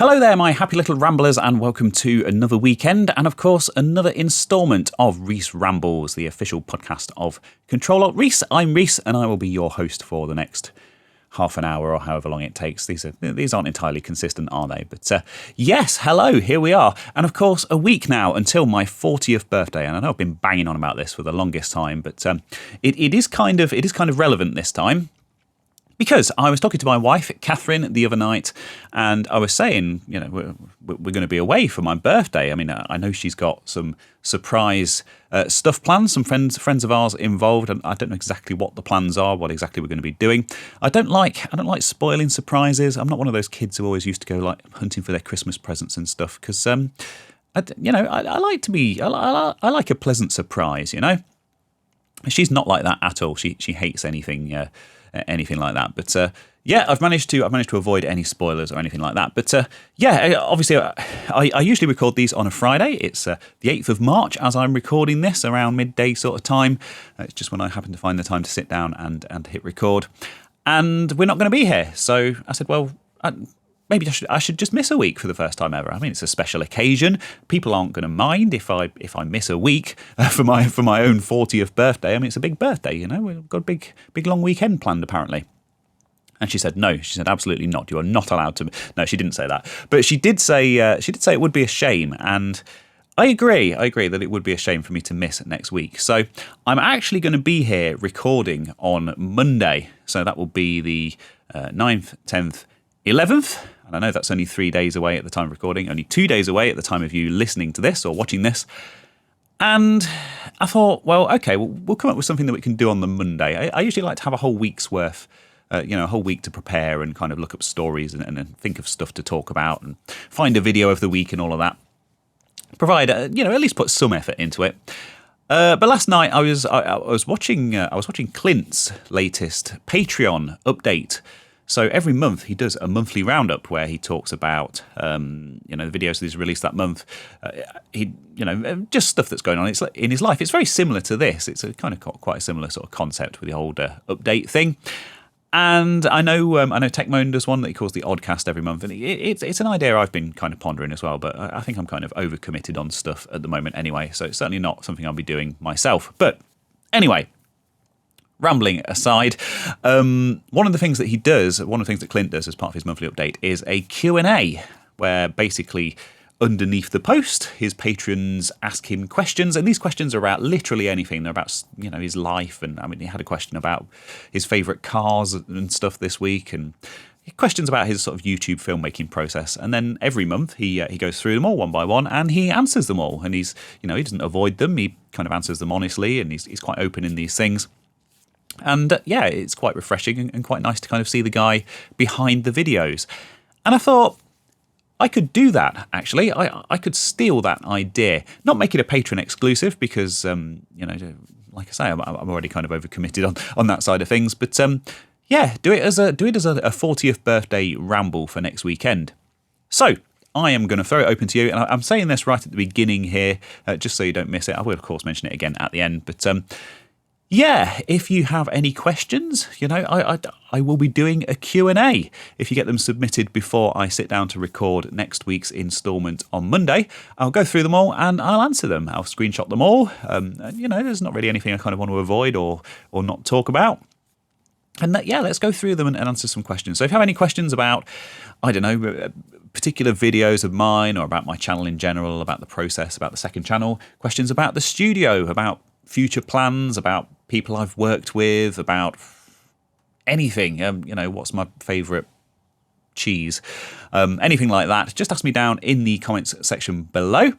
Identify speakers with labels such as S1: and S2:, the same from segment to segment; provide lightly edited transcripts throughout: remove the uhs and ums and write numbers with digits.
S1: Hello there, my happy little ramblers, and welcome to another weekend and, of course, another instalment of Reese Rambles, the official podcast of Control Alt Reese. I'm Reese, and I will be your host for the next half an hour or however long it takes. These aren't entirely consistent, are they? But yes, hello, here we are. And of course, a week now until my 40th birthday. And I know I've been banging on about this for the longest time, but it is kind of relevant this time. Because I was talking to my wife, Catherine, the other night, and I was saying, we're going to be away for my birthday. I mean, I know she's got some surprise stuff planned, some friends of ours involved, and I don't know exactly what the plans are, what exactly we're going to be doing. I don't like spoiling surprises. I'm not one of those kids who always used to go like hunting for their Christmas presents and stuff, because I like a pleasant surprise. She's not like that at all. She hates anything like that. But I've managed to avoid any spoilers or anything like that. But obviously, I usually record these on a Friday. It's the 8th of March as I'm recording this, around midday sort of time. It's just when I happen to find the time to sit down and hit record. And we're not going to be here. So I said, well, maybe I should just miss a week for the first time ever. I mean, it's a special occasion. People aren't going to mind if I miss a week for my own 40th birthday. I mean, it's a big birthday, We've got a big long weekend planned apparently. And she said no. She said absolutely not. You are not allowed to. No, she didn't say that. But she did say it would be a shame. And I agree that it would be a shame for me to miss next week. So I'm actually going to be here recording on Monday. So that will be the 9th, 10th, 11th. And I know that's only 3 days away at the time of recording, only 2 days away at the time of you listening to this or watching this. And I thought, well, okay, we'll come up with something that we can do on the Monday. I usually like to have a whole week's worth, a whole week to prepare and kind of look up stories and think of stuff to talk about and find a video of the week and all of that. Provide, at least put some effort into it. But last night I was watching Clint's latest Patreon update. So every month he does a monthly roundup where he talks about, the videos that he's released that month. Just stuff that's going on in his life. It's very similar to this. It's a kind of quite a similar sort of concept with the whole update thing. And I know TechMoan does one that he calls the Oddcast every month, and it's an idea I've been kind of pondering as well. But I think I'm kind of overcommitted on stuff at the moment anyway. So it's certainly not something I'll be doing myself. But anyway. Rambling aside, one of the things that Clint does as part of his monthly update is a Q&A, where basically underneath the post, his patrons ask him questions, and these questions are about literally anything. They're about, his life, and I mean, he had a question about his favourite cars and stuff this week, and questions about his sort of YouTube filmmaking process. And then every month he goes through them all one by one, and he answers them all, and he doesn't avoid them. He kind of answers them honestly, and he's quite open in these things. And it's quite refreshing and quite nice to kind of see the guy behind the videos. And I thought I could do that, actually. I could steal that idea. Not make it a patron exclusive because, like I say, I'm already kind of overcommitted on that side of things. But do it as a 40th birthday ramble for next weekend. So I am going to throw it open to you. And I'm saying this right at the beginning here, just so you don't miss it. I will, of course, mention it again at the end. But if you have any questions, I will be doing a Q&A. If you get them submitted before I sit down to record next week's instalment on Monday, I'll go through them all and I'll answer them. I'll screenshot them all. There's not really anything I kind of want to avoid or not talk about. And let's go through them and answer some questions. So if you have any questions about, particular videos of mine or about my channel in general, about the process, about the second channel, questions about the studio, about future plans, about people I've worked with, about anything, what's my favourite cheese, anything like that, just ask me down in the comments section below.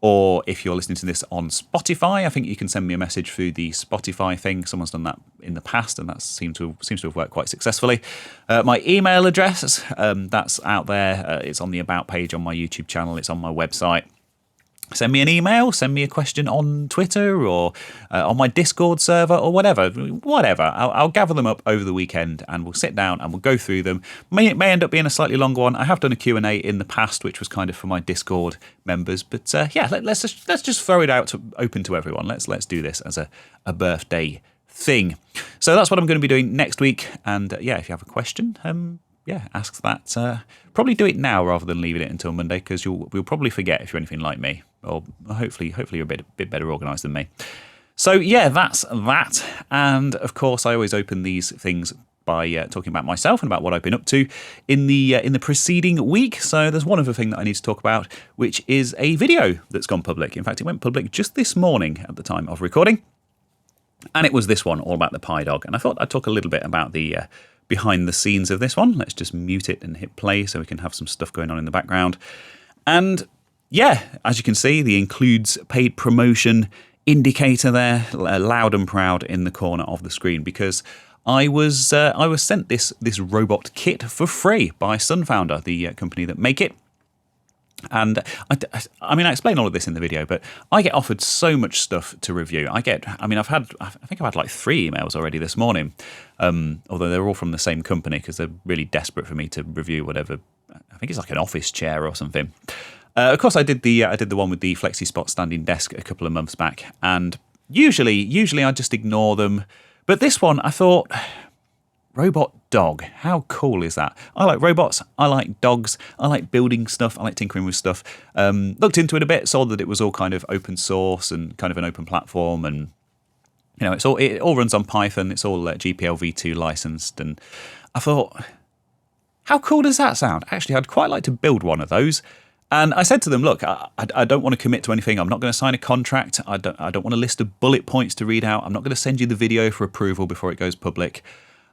S1: Or if you're listening to this on Spotify, I think you can send me a message through the Spotify thing. Someone's done that in the past, and that seems to have worked quite successfully. My email address, that's out there. It's on the About page on my YouTube channel. It's on my website. Send me an email, send me a question on Twitter or on my Discord server or whatever. I'll gather them up over the weekend and we'll sit down and we'll go through them. It may end up being a slightly longer one. I have done a Q&A in the past, which was kind of for my Discord members. But let's just throw it out open to everyone. Let's do this as a birthday thing. So that's what I'm going to be doing next week. And if you have a question, yeah, ask that. Probably do it now rather than leaving it until Monday, because you'll probably forget if you're anything like me, or hopefully you're a bit better organised than me. So yeah, that's that. And of course, I always open these things by talking about myself and about what I've been up to in the preceding week. So there's one other thing that I need to talk about, which is a video that's gone public. In fact, it went public just this morning at the time of recording. And it was this one, all about the Pi Dog. And I thought I'd talk a little bit about the behind the scenes of this one. Let's just mute it and hit play so we can have some stuff going on in the background. And yeah, as you can see, the includes paid promotion indicator there, loud and proud in the corner of the screen, because I was sent this robot kit for free by Sunfounder, the company that make it. And I mean, I explain all of this in the video, but I get offered so much stuff to review. I think I've had like 3 emails already this morning, although they're all from the same company, because they're really desperate for me to review whatever. I think it's like an office chair or something. Of course, I did the one with the FlexiSpot standing desk a couple of months back, and usually I just ignore them. But this one, I thought, robot dog, how cool is that? I like robots, I like dogs, I like building stuff, I like tinkering with stuff. Looked into it a bit, saw that it was all kind of open source and kind of an open platform, and you know, it all runs on Python, it's all GPL v2 licensed, and I thought, how cool does that sound? Actually, I'd quite like to build one of those. And I said to them, look, I don't want to commit to anything. I'm not going to sign a contract. I don't want a list of bullet points to read out. I'm not going to send you the video for approval before it goes public.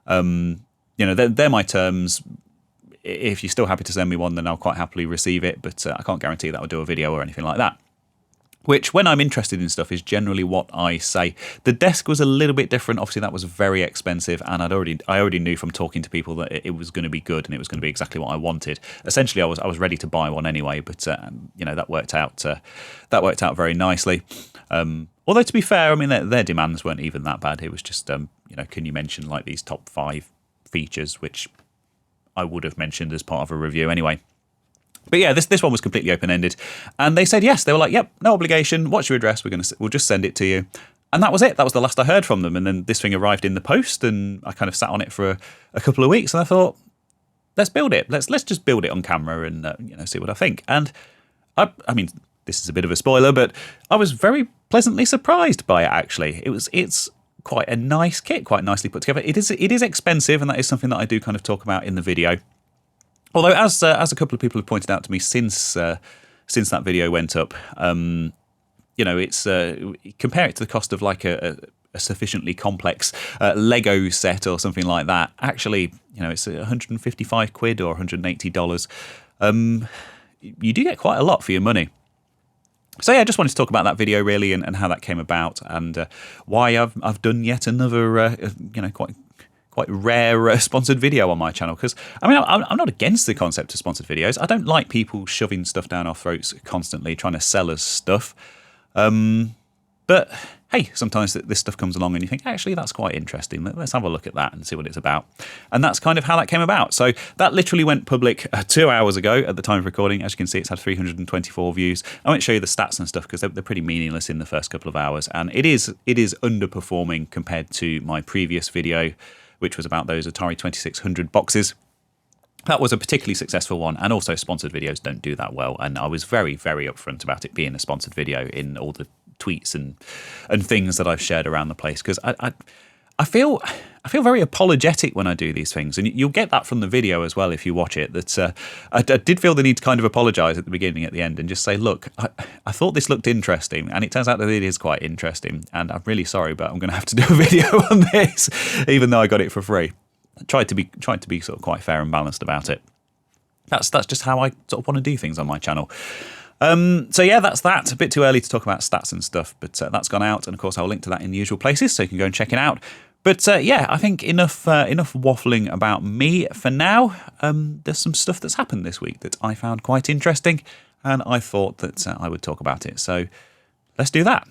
S1: You know, they're my terms. If you're still happy to send me one, then I'll quite happily receive it. But I can't guarantee that I'll do a video or anything like that. Which, when I'm interested in stuff, is generally what I say. The desk was a little bit different. Obviously, that was very expensive, and I already knew from talking to people that it was going to be good and it was going to be exactly what I wanted. Essentially, I was ready to buy one anyway, but you know, that worked out very nicely. Although, to be fair, I mean, their demands weren't even that bad. It was just you know, can you mention like these top 5 features, which I would have mentioned as part of a review anyway. But yeah, this one was completely open-ended, and they said yes. They were like, "Yep, no obligation. What's your address? We'll just send it to you." And that was it. That was the last I heard from them. And then this thing arrived in the post, and I kind of sat on it for a couple of weeks, and I thought, let's build it. Let's just build it on camera and you know, see what I think. And I mean, this is a bit of a spoiler, but I was very pleasantly surprised by it. Actually, it's quite a nice kit, quite nicely put together. It is expensive, and that is something that I do kind of talk about in the video. Although, as a couple of people have pointed out to me since that video went up, you know, it's compare it to the cost of like a sufficiently complex Lego set or something like that. Actually, you know, it's 155 quid or $180. You do get quite a lot for your money. So yeah, I just wanted to talk about that video really, and how that came about, and why I've done yet another you know, quite rare sponsored video on my channel. Because I mean, I'm not against the concept of sponsored videos. I don't like people shoving stuff down our throats constantly, trying to sell us stuff. But hey, sometimes this stuff comes along and you think, actually, that's quite interesting. Let's have a look at that and see what it's about. And that's kind of how that came about. So that literally went public 2 hours ago at the time of recording. As you can see, it's had 324 views. I won't show you the stats and stuff because they're pretty meaningless in the first couple of hours. And it is underperforming compared to my previous video, which was about those Atari 2600 boxes. That was a particularly successful one, and also sponsored videos don't do that well. And I was very, very upfront about it being a sponsored video in all the tweets and things that I've shared around the place, because I feel very apologetic when I do these things, and you'll get that from the video as well if you watch it. That I did feel the need to kind of apologise at the beginning, at the end, and just say, look, I thought this looked interesting, and it turns out that it is quite interesting, and I'm really sorry, but I'm going to have to do a video on this, even though I got it for free. I tried to be sort of quite fair and balanced about it. That's just how I sort of want to do things on my channel. So yeah, that's that. A bit too early to talk about stats and stuff, but that's gone out, and of course I'll link to that in the usual places, so you can go and check it out. But yeah, I think enough waffling about me for now. There's some stuff that's happened this week that I found quite interesting, and I thought that I would talk about it. So let's do that.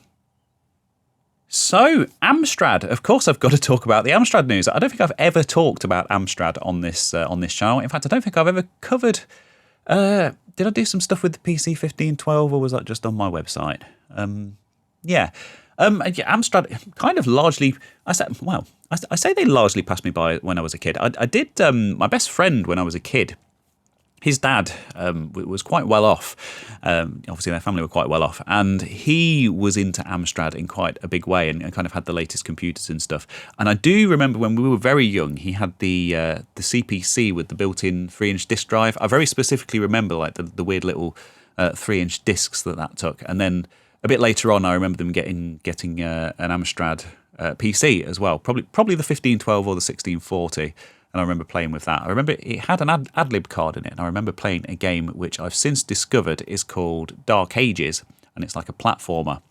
S1: So Amstrad, of course, I've got to talk about the Amstrad news. I don't think I've ever talked about Amstrad on this channel. In fact, I don't think I've ever covered. Did I do some stuff with the PC 1512, or was that just on my website? Yeah. Yeah, Amstrad kind of largely. I say they largely passed me by when I was a kid. I did. My best friend when I was a kid, his dad was quite well off. Obviously, their family were quite well off, and he was into Amstrad in quite a big way, and kind of had the latest computers and stuff. And I do remember when we were very young, he had the CPC with the built-in 3-inch disk drive. I very specifically remember like the weird little 3-inch discs that took, and then a bit later on, I remember them getting an Amstrad PC as well, probably the 1512 or the 1640. And I remember playing with that. I remember it had an ad-lib card in it, and I remember playing a game which I've since discovered is called Dark Ages, and it's like a platformer.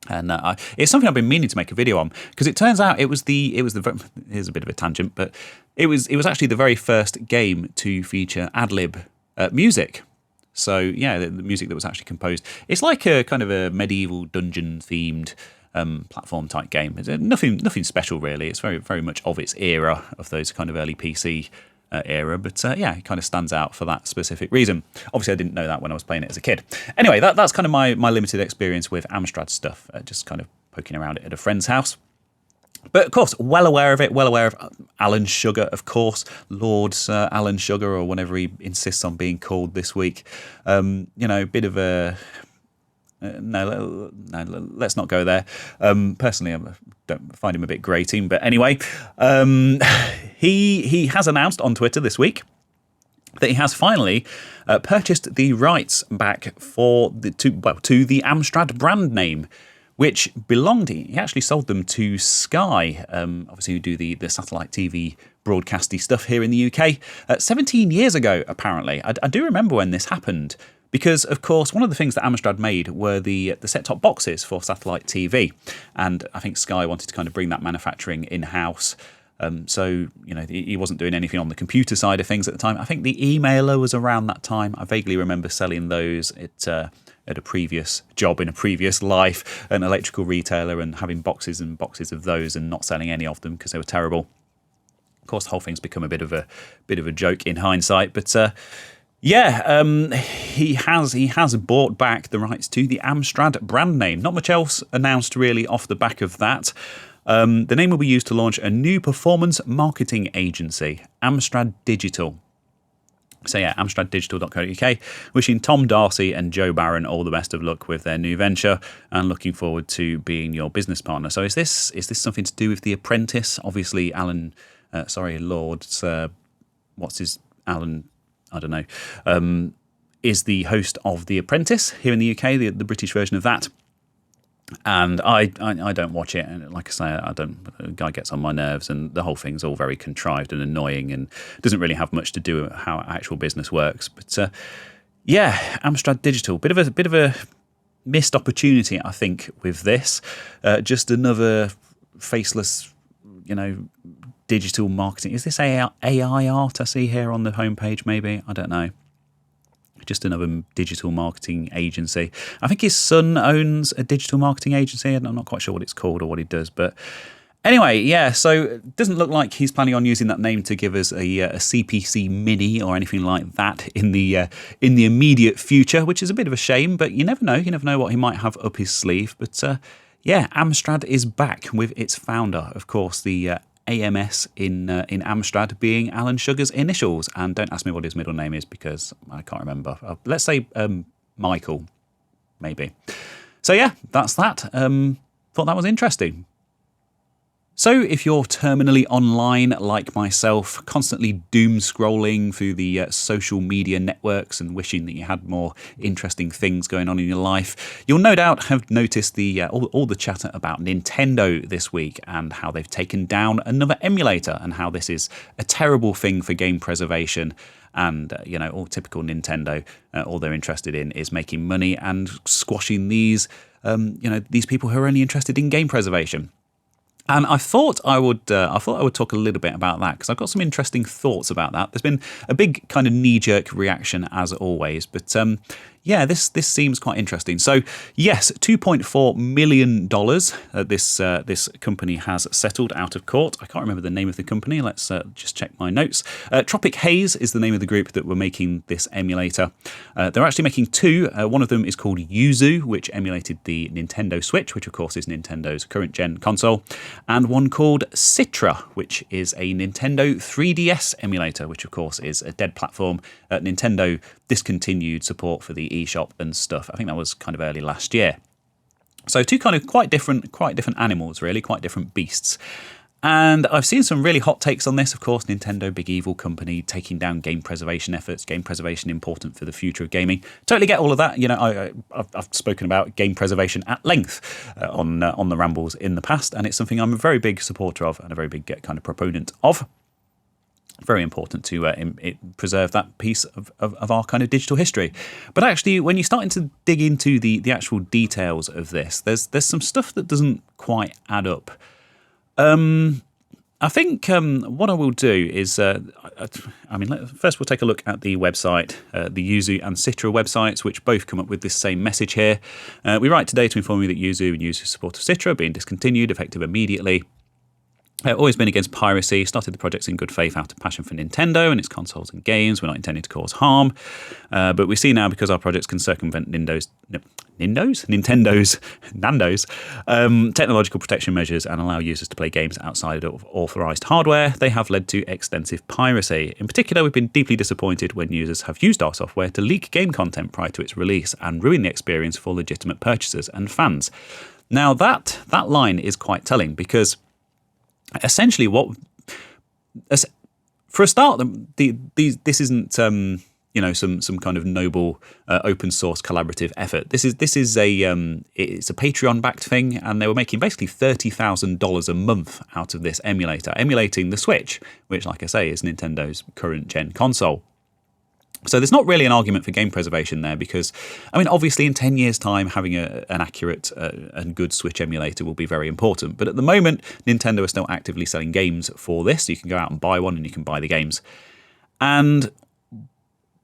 S1: And it's something I've been meaning to make a video on, because it turns out it was the here's a bit of a tangent, but it was actually the very first game to feature ad-lib music. So yeah, the music that was actually composed. It's like a kind of a medieval dungeon themed platform type game. It's nothing special really. It's very very much of its era, of those kind of early PC era. But yeah, it kind of stands out for that specific reason. Obviously, I didn't know that when I was playing it as a kid. Anyway, that's kind of my limited experience with Amstrad stuff. Just kind of poking around it at a friend's house. But of course, well aware of it, well aware of Alan Sugar, of course, Lord Sir Alan Sugar, or whatever he insists on being called this week. Bit of a... No, let's not go there. Personally, I don't find him a bit grating. But anyway, he has announced on Twitter this week that he has finally purchased the rights back to the Amstrad brand name, which belonged. He actually sold them to Sky, obviously who do the satellite TV broadcasty stuff here in the UK, 17 years ago, apparently. I do remember when this happened, because, of course, one of the things that Amstrad made were the set-top boxes for satellite TV, and I think Sky wanted to kind of bring that manufacturing in-house. So, he wasn't doing anything on the computer side of things at the time. I think the emailer was around that time. I vaguely remember selling those at a previous job in a previous life, an electrical retailer, and having boxes and boxes of those and not selling any of them because they were terrible. Of course, the whole thing's become a bit of a joke in hindsight, but he has bought back the rights to the Amstrad brand name. Not much else announced really off the back of that. The name will be used to launch a new performance marketing agency, Amstrad Digital. So yeah, amstraddigital.co.uk. Wishing Tom Darcy and Joe Barron all the best of luck with their new venture, and looking forward to being your business partner. So is this something to do with The Apprentice? Obviously, Alan, Lord's, what's his, Alan, I don't know, is the host of The Apprentice here in the UK, the British version of that. And I don't watch it, and like I say, the guy gets on my nerves, and the whole thing's all very contrived and annoying, and doesn't really have much to do with how actual business works. But Amstrad Digital, bit of a missed opportunity, I think, with this. Just another faceless, digital marketing. Is this AI art I see here on the homepage? Maybe, I don't know. Just another digital marketing agency. I think his son owns a digital marketing agency, and I'm not quite sure what it's called or what he does. But anyway, yeah, so it doesn't look like he's planning on using that name to give us a CPC Mini or anything like that in the immediate future, which is a bit of a shame, but you never know. You never know what he might have up his sleeve. But Amstrad is back with its founder, of course, the AMS in Amstrad being Alan Sugar's initials. And don't ask me what his middle name is because I can't remember. Let's say Michael, maybe. So yeah, that's that. Thought that was interesting. So if you're terminally online like myself, constantly doom scrolling through the social media networks and wishing that you had more interesting things going on in your life, you'll no doubt have noticed all the chatter about Nintendo this week, and how they've taken down another emulator, and how this is a terrible thing for game preservation. And all typical Nintendo, all they're interested in is making money and squashing these people who are only interested in game preservation. And I thought I would talk a little bit about that, because I've got some interesting thoughts about that. There's been a big kind of knee-jerk reaction as always, but yeah, this seems quite interesting. So yes, $2.4 million this company has settled out of court. I can't remember the name of the company. Let's just check my notes. Tropic Haze is the name of the group that were making this emulator. They're actually making two. One of them is called Yuzu, which emulated the Nintendo Switch, which of course is Nintendo's current gen console, and one called Citra, which is a Nintendo 3DS emulator, which of course is a dead platform. Nintendo discontinued support for the eShop and stuff. I think that was kind of early last year. So two kind of quite different animals, really, quite different beasts. And I've seen some really hot takes on this. Of course, Nintendo, big evil company, taking down game preservation efforts. Game preservation important for the future of gaming. Totally get all of that. You know, I've spoken about game preservation at length on the Rambles in the past, and it's something I'm a very big supporter of and a very big kind of proponent of. Very important to preserve that piece of our kind of digital history. But actually, when you're starting to dig into the actual details of this, there's some stuff that doesn't quite add up. I think what I will do is, first we'll take a look at the website, the Yuzu and Citra websites, which both come up with this same message here. We write today to inform you that Yuzu and Yuzu's support of Citra being discontinued, effective immediately. Always been against piracy, started the projects in good faith out of passion for Nintendo and its consoles and games. We're not intending to cause harm. But we see now, because our projects can circumvent Nando's technological protection measures and allow users to play games outside of authorized hardware, they have led to extensive piracy. In particular, we've been deeply disappointed when users have used our software to leak game content prior to its release and ruin the experience for legitimate purchasers and fans. Now, that line is quite telling, because essentially, for a start, this isn't some kind of noble open source collaborative effort. It's a Patreon backed thing, and they were making basically $30,000 a month out of this emulator, emulating the Switch, which, like I say, is Nintendo's current gen console. So there's not really an argument for game preservation there, because, I mean, obviously in 10 years' time, having an accurate and good Switch emulator will be very important. But at the moment, Nintendo are still actively selling games for this. So you can go out and buy one and you can buy the games. And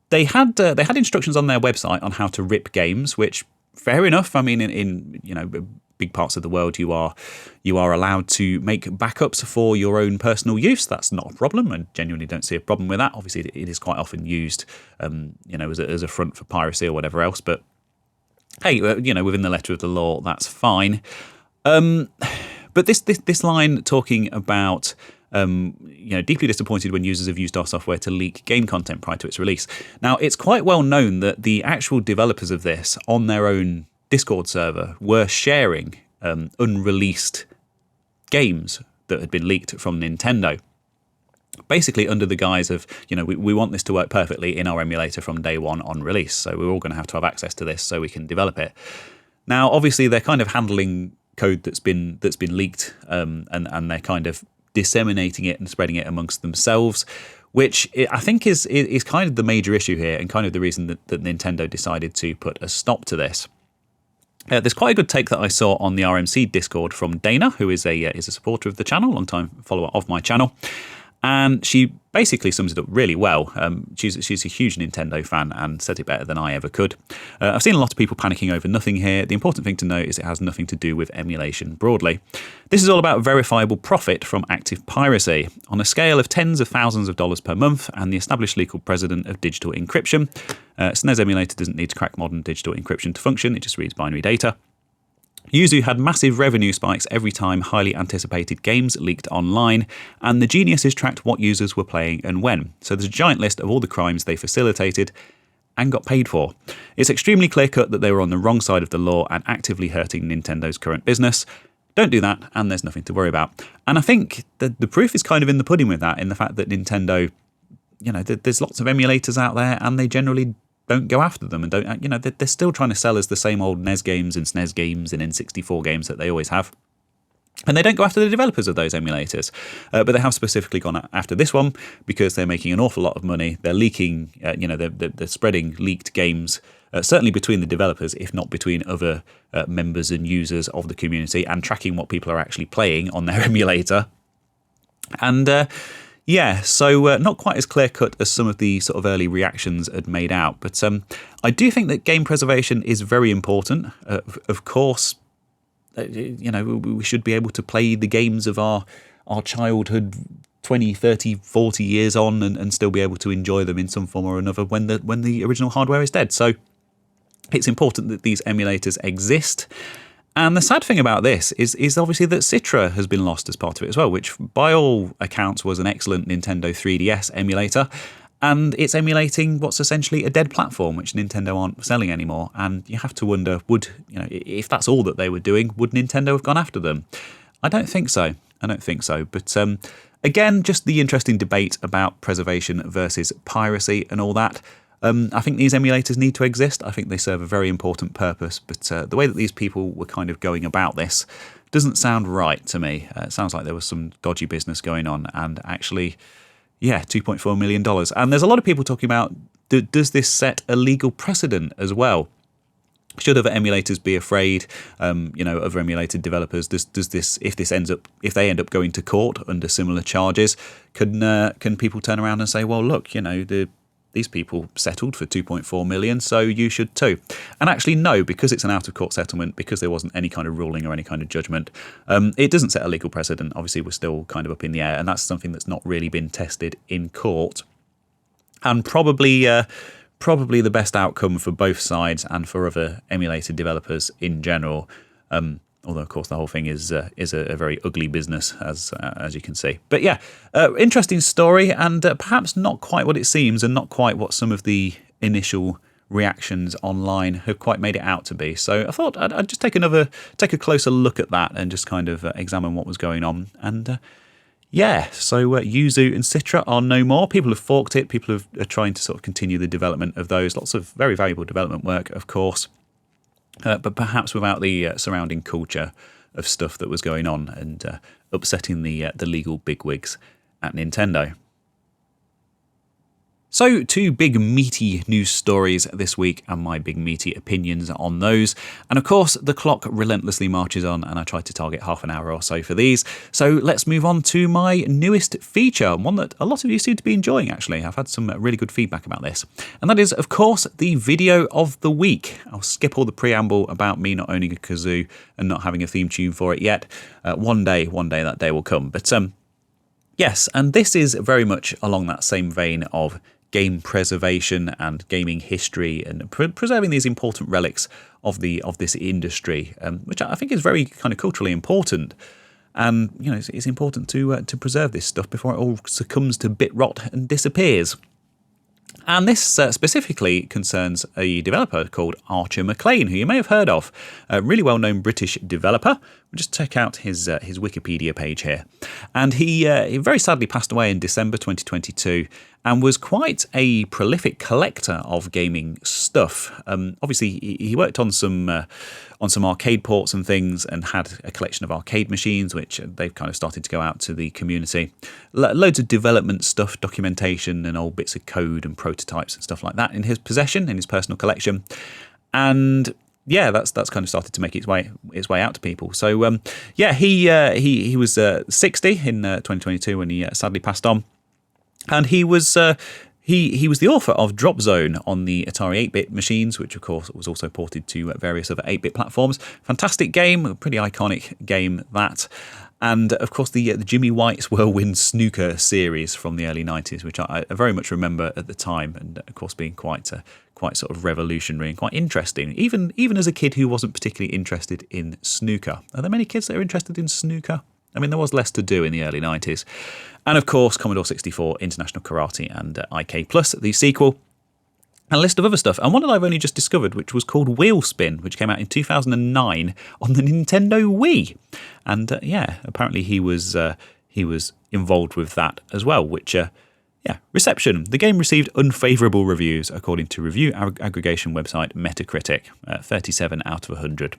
S1: they had instructions on their website on how to rip games, which, fair enough. I mean, in big parts of the world, you are allowed to make backups for your own personal use. That's not a problem. I genuinely don't see a problem with that. Obviously, it is quite often used, as a front for piracy or whatever else. But hey, within the letter of the law, that's fine. But this line talking about deeply disappointed when users have used our software to leak game content prior to its release. Now, it's quite well known that the actual developers of this on their own Discord server were sharing unreleased games that had been leaked from Nintendo, basically under the guise of, we want this to work perfectly in our emulator from day one on release, so we're all going to have access to this so we can develop it. Now, obviously, they're kind of handling code that's been leaked, and they're kind of disseminating it and spreading it amongst themselves, which I think is kind of the major issue here, and kind of the reason that Nintendo decided to put a stop to this. There's quite a good take that I saw on the RMC Discord from Dana, who is a supporter of the channel, long-time follower of my channel. And she basically sums it up really well. She's a huge Nintendo fan and said it better than I ever could. I've seen a lot of people panicking over nothing here. The important thing to note is it has nothing to do with emulation broadly. This is all about verifiable profit from active piracy on a scale of tens of thousands of dollars per month, and the established legal precedent of digital encryption. SNES emulator doesn't need to crack modern digital encryption to function. It just reads binary data. Yuzu had massive revenue spikes every time highly anticipated games leaked online, and the geniuses tracked what users were playing and when. So there's a giant list of all the crimes they facilitated and got paid for. It's extremely clear-cut that they were on the wrong side of the law and actively hurting Nintendo's current business. Don't do that, and there's nothing to worry about. And I think that the proof is kind of in the pudding with that, in the fact that Nintendo, there's lots of emulators out there, and they generally don't go after them, and don't, they're still trying to sell us the same old NES games and SNES games and N64 games that they always have. And they don't go after the developers of those emulators. But they have specifically gone after this one because they're making an awful lot of money. They're leaking, they're spreading leaked games, certainly between the developers, if not between other members and users of the community, and tracking what people are actually playing on their emulator. And Yeah, so not quite as clear-cut as some of the sort of early reactions had made out, but I do think that game preservation is very important. Of course, we should be able to play the games of our childhood 20, 30, 40 years on and still be able to enjoy them in some form or another when the original hardware is dead. So it's important that these emulators exist. And the sad thing about this is obviously that Citra has been lost as part of it as well, which by all accounts was an excellent Nintendo 3DS emulator. And it's emulating what's essentially a dead platform, which Nintendo aren't selling anymore. And you have to wonder, if that's all that they were doing, would Nintendo have gone after them? I don't think so. But again, just the interesting debate about preservation versus piracy and all that. I think these emulators need to exist. I think they serve a very important purpose. But the way that these people were kind of going about this doesn't sound right to me. It sounds like there was some dodgy business going on. And actually, yeah, $2.4 million. And there's a lot of people talking about, does this set a legal precedent as well? Should other emulators be afraid? Other emulated developers. Does this, if they end up going to court under similar charges, can people turn around and say, well, look, these people settled for 2.4 million, so you should too. And actually, no, because it's an out-of-court settlement, because there wasn't any kind of ruling or any kind of judgment, it doesn't set a legal precedent. Obviously, we're still kind of up in the air, and that's something that's not really been tested in court. And probably the best outcome for both sides and for other emulated developers in general. Although, of course, the whole thing is a very ugly business, as you can see. But yeah, interesting story, and perhaps not quite what it seems, and not quite what some of the initial reactions online have quite made it out to be. So I thought I'd just take a closer look at that and just kind of examine what was going on. And so Yuzu and Citra are no more. People have forked it. People are trying to sort of continue the development of those. Lots of very valuable development work, of course. But perhaps without the surrounding culture of stuff that was going on and upsetting the legal bigwigs at Nintendo. So, two big meaty news stories this week and my big meaty opinions on those. And of course, the clock relentlessly marches on and I try to target half an hour or so for these. So let's move on to my newest feature, one that a lot of you seem to be enjoying actually. I've had some really good feedback about this. And that is, of course, the video of the week. I'll skip all the preamble about me not owning a kazoo and not having a theme tune for it yet. One day that day will come. But yes, and this is very much along that same vein of game preservation and gaming history and preserving these important relics of this industry, which I think is very kind of culturally important. And it's important to preserve this stuff before it all succumbs to bit rot and disappears. And this specifically concerns a developer called Archer McLean, who you may have heard of, a really well-known British developer. We'll just check out his Wikipedia page here. And he very sadly passed away in December 2022 and was quite a prolific collector of gaming stuff. Obviously, he worked on some arcade ports and things and had a collection of arcade machines, which they've kind of started to go out to the community. Loads of development stuff, documentation and old bits of code and prototypes and stuff like that in his possession, in his personal collection. And yeah, that's kind of started to make its way out to people. So he was 60 in 2022 when he sadly passed on. And he was he was the author of Drop Zone on the Atari 8-bit machines, which of course was also ported to various other 8-bit platforms. Fantastic game, a pretty iconic game that. And of course the Jimmy White's Whirlwind Snooker series from the early 90s, which I very much remember at the time, and of course being quite sort of revolutionary and quite interesting, even as a kid who wasn't particularly interested in snooker. Are there many kids that are interested in snooker? I mean, there was less to do in the early 90s. And of course, Commodore 64, International Karate, and IK Plus, the sequel, and a list of other stuff. And one that I've only just discovered, which was called Wheelspin, which came out in 2009 on the Nintendo Wii. And apparently he was involved with that as well, which... reception. The game received unfavourable reviews according to review aggregation website Metacritic, 37 out of 100.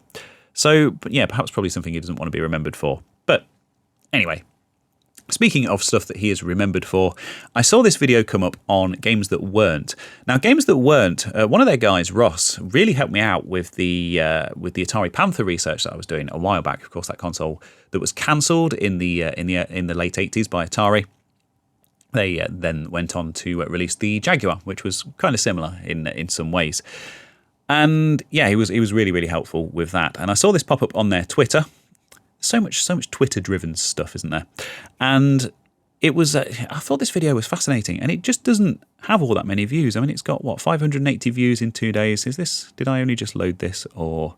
S1: So, perhaps probably something he doesn't want to be remembered for. But anyway, speaking of stuff that he is remembered for, I saw this video come up on Games That Weren't. Now, Games That Weren't, one of their guys, Ross, really helped me out with the Atari Panther research that I was doing a while back. Of course, that console that was cancelled in the late 80s by Atari. They then went on to release the Jaguar, which was kind of similar in some ways. And yeah, he was really, really helpful with that. And I saw this pop up on their Twitter. So much Twitter-driven stuff, isn't there? And it was. I thought this video was fascinating, and it just doesn't have all that many views. I mean, it's got what, 580 views in 2 days. Is this? Did I only just load this, or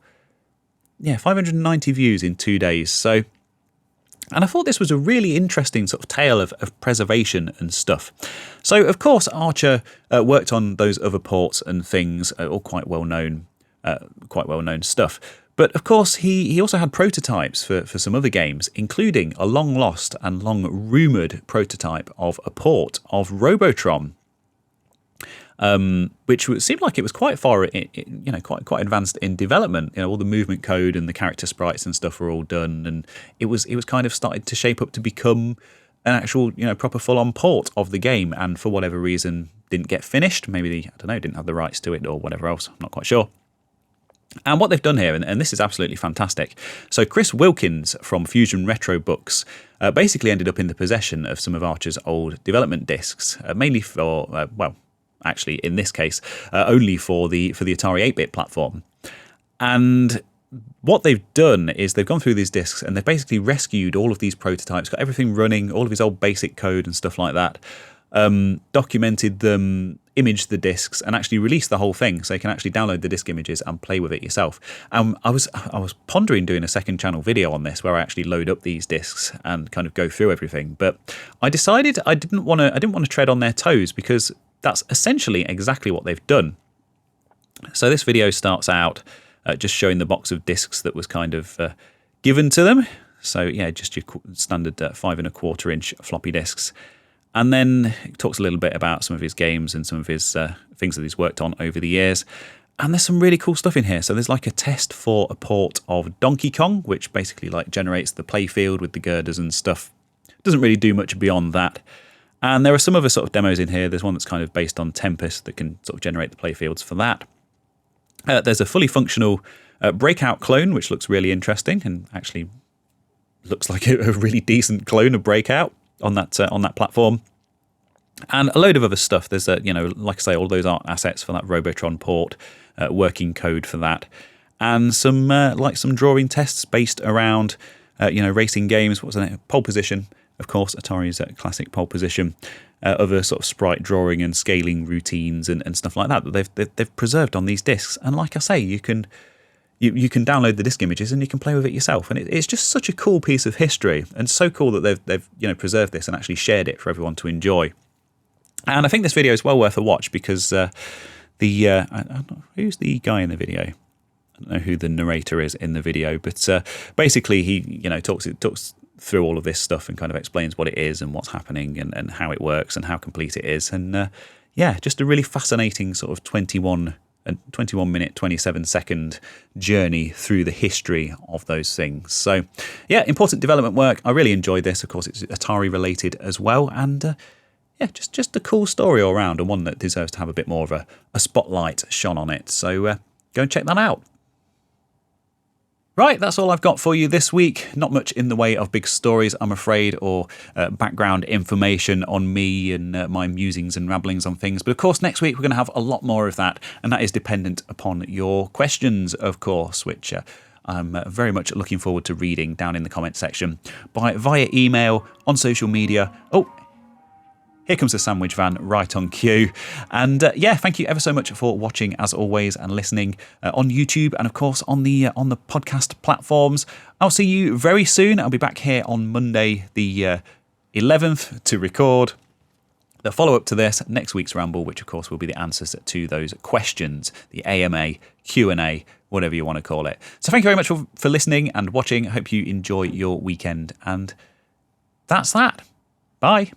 S1: yeah, 590 views in 2 days. So. And I thought this was a really interesting sort of tale of preservation and stuff. So, of course, Archer worked on those other ports and things, all quite well known stuff. But, of course, he also had prototypes for some other games, including a long-lost and long-rumoured prototype of a port of Robotron, which seemed like it was quite far, quite advanced in development. All the movement code and the character sprites and stuff were all done, and it was kind of started to shape up to become an actual, proper full-on port of the game. And for whatever reason, didn't get finished. Maybe didn't have the rights to it or whatever else. I'm not quite sure. And what they've done here, and this is absolutely fantastic. So Chris Wilkins from Fusion Retro Books basically ended up in the possession of some of Archer's old development discs, mainly for actually, in this case, only for the Atari 8-bit platform. And what they've done is they've gone through these discs and they've basically rescued all of these prototypes, got everything running, all of his old basic code and stuff like that, documented them, imaged the discs, and actually released the whole thing, so you can actually download the disc images and play with it yourself. I was pondering doing a second channel video on this where I actually load up these discs and kind of go through everything, but I decided I didn't want to tread on their toes, because that's essentially exactly what they've done. So this video starts out just showing the box of discs that was kind of given to them. So yeah, just your standard 5 1/4 inch floppy disks. And then it talks a little bit about some of his games and some of his things that he's worked on over the years. And there's some really cool stuff in here. So there's like a test for a port of Donkey Kong, which basically like generates the playfield with the girders and stuff. Doesn't really do much beyond that. And there are some other sort of demos in here. There's one that's kind of based on Tempest that can sort of generate the playfields for that. There's a fully functional Breakout clone, which looks really interesting and actually looks like a really decent clone of Breakout on that platform. And a load of other stuff. There's like I say, all those art assets for that Robotron port, working code for that, and some drawing tests based around racing games. What was it? Pole Position. Of course, Atari's classic Pole Position, other sort of sprite drawing and scaling routines and stuff like that they've preserved on these discs. And like I say, you can download the disc images and you can play with it yourself. And it's just such a cool piece of history, and so cool that they've preserved this and actually shared it for everyone to enjoy. And I think this video is well worth a watch, because I don't know, who's the guy in the video? I don't know who the narrator is in the video, but basically he talks through all of this stuff and kind of explains what it is and what's happening and how it works and how complete it is. And just a really fascinating sort of 21 minute, 27 second journey through the history of those things. So yeah, important development work. I really enjoyed this. Of course, it's Atari related as well. And just a cool story all around, and one that deserves to have a bit more of a spotlight shone on it. So go and check that out. Right, that's all I've got for you this week. Not much in the way of big stories, I'm afraid, or background information on me and my musings and ramblings on things. But of course, next week we're going to have a lot more of that, and that is dependent upon your questions, of course, which I'm very much looking forward to reading down in the comment section via email, on social media. Oh, here comes the sandwich van right on cue. And thank you ever so much for watching, as always, and listening on YouTube and, of course, on the podcast platforms. I'll see you very soon. I'll be back here on Monday, the 11th, to record the follow-up to this, next week's Ramble, which, of course, will be the answers to those questions, the AMA, Q&A, whatever you want to call it. So thank you very much for listening and watching. I hope you enjoy your weekend. And that's that. Bye.